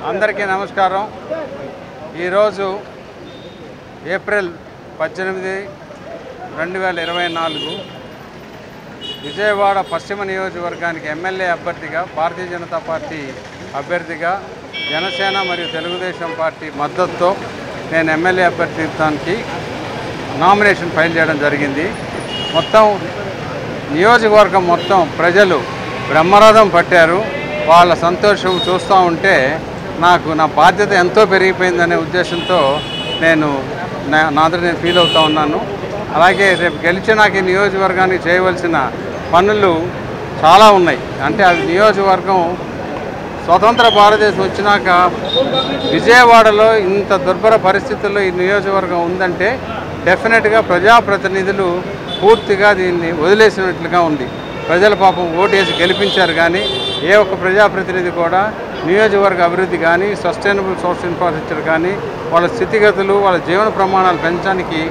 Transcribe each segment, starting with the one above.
అందరికీ నమస్కారం. ఈరోజు ఏప్రిల్ 18, 2024 విజయవాడ పశ్చిమ నియోజకవర్గానికి ఎమ్మెల్యే అభ్యర్థిగా భారతీయ జనతా పార్టీ అభ్యర్థిగా జనసేన మరియు తెలుగుదేశం పార్టీ మద్దతుతో నేను ఎమ్మెల్యే అభ్యర్థిత్వానికి నామినేషన్ ఫైల్ చేయడం జరిగింది. మొత్తం నియోజకవర్గం మొత్తం ప్రజలు బ్రహ్మరథం పట్టారు. వాళ్ళ సంతోషం చూస్తూ ఉంటే నాకు నా బాధ్యత ఎంతో పెరిగిపోయిందనే ఉద్దేశంతో నేను ఫీల్ అవుతూ ఉన్నాను. అలాగే రేపు గెలిచినాక ఈ నియోజకవర్గానికి చేయవలసిన పనులు చాలా ఉన్నాయి. అంటే అవి నియోజకవర్గం స్వతంత్ర భారతదేశం వచ్చినాక విజయవాడలో ఇంత దుర్భర పరిస్థితుల్లో ఈ నియోజకవర్గం ఉందంటే డెఫినెట్గా ప్రజాప్రతినిధులు పూర్తిగా దీన్ని వదిలేసినట్లుగా ఉంది. ప్రజల పాపం ఓటేసి గెలిపించారు, కానీ ఏ ఒక్క ప్రజాప్రతినిధి కూడా నియోజకవర్గ అభివృద్ధి కానీ సస్టైనబుల్ సోర్స్ ఇన్ఫ్రాస్ట్రక్చర్ కానీ వాళ్ళ స్థితిగతులు వాళ్ళ జీవన ప్రమాణాలు పెంచడానికి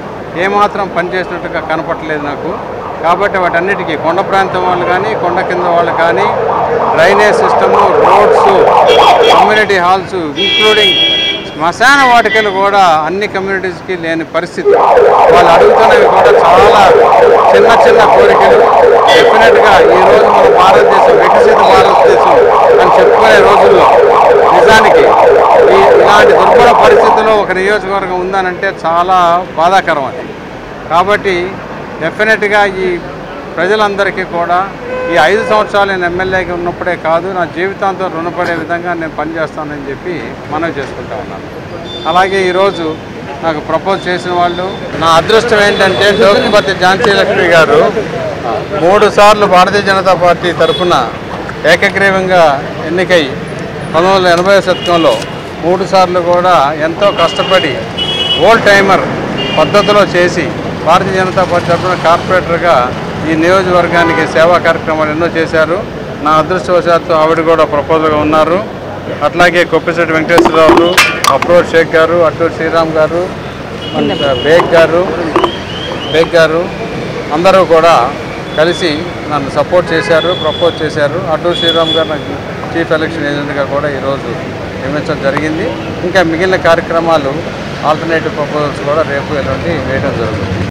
ఏమాత్రం పనిచేసినట్టుగా కనపట్టలేదు నాకు. కాబట్టి వాటన్నిటికీ కొండ ప్రాంతం వాళ్ళు కానీ కొండ కింద వాళ్ళు కానీ drainage system, roads, community halls, including శ్మశాన వాటికలు కూడా అన్ని కమ్యూనిటీస్కి లేని పరిస్థితి. వాళ్ళు అడుగుతున్నవి కూడా చాలా చిన్న చిన్న కోరికలు. డెఫినెట్గా ఈరోజు మన భారతదేశం వికసిత భారతదేశం అని చెప్పుకునే రోజుల్లో నిజానికి ఇలాంటి దుర్భర పరిస్థితుల్లో ఒక నియోజకవర్గం ఉందనంటే చాలా బాధాకరం అది. కాబట్టి డెఫినెట్గా ఈ ప్రజలందరికీ కూడా ఈ 5 సంవత్సరాలు నేను ఎమ్మెల్యేగా ఉన్నప్పుడే కాదు, నా జీవితాంతం రుణపడే విధంగా నేను పనిచేస్తానని చెప్పి మనవి చేసుకుంటా ఉన్నాను. అలాగే ఈరోజు నాకు ప్రపోజ్ చేసిన వాళ్ళు, నా అదృష్టం ఏంటంటే డోకిపర్తి ఝాన్సీ లక్ష్మి గారు 3 సార్లు భారతీయ జనతా పార్టీ తరఫున ఏకగ్రీవంగా ఎన్నికై 1980వ శతకంలో 3 సార్లు కూడా ఎంతో కష్టపడి ఓల్డ్ టైమర్ పద్ధతిలో చేసి భారతీయ జనతా పార్టీ తరఫున కార్పొరేటర్గా ఈ నియోజకవర్గానికి సేవా కార్యక్రమాలు ఎన్నో చేశారు. నా అదృష్టవశాత్తు ఆవిడ కూడా ప్రపోజల్గా ఉన్నారు. అట్లాగే కొప్పిశెట్టి వెంకటేశ్వరరావు, అప్రోడ్ షేక్ గారు, అట్టూరు శ్రీరామ్ గారు, బేగ్ గారు అందరూ కూడా కలిసి నన్ను సపోర్ట్ చేశారు, ప్రపోజ్ చేశారు. అట్టూరు శ్రీరామ్ గారు నాకు చీఫ్ ఎలక్షన్ ఏజెంట్గా కూడా ఈరోజు నియమించడం జరిగింది. ఇంకా మిగిలిన కార్యక్రమాలు ఆల్టర్నేటివ్ ప్రపోజల్స్ కూడా రేపు ఎల్లుండి వేయడం జరుగుతుంది.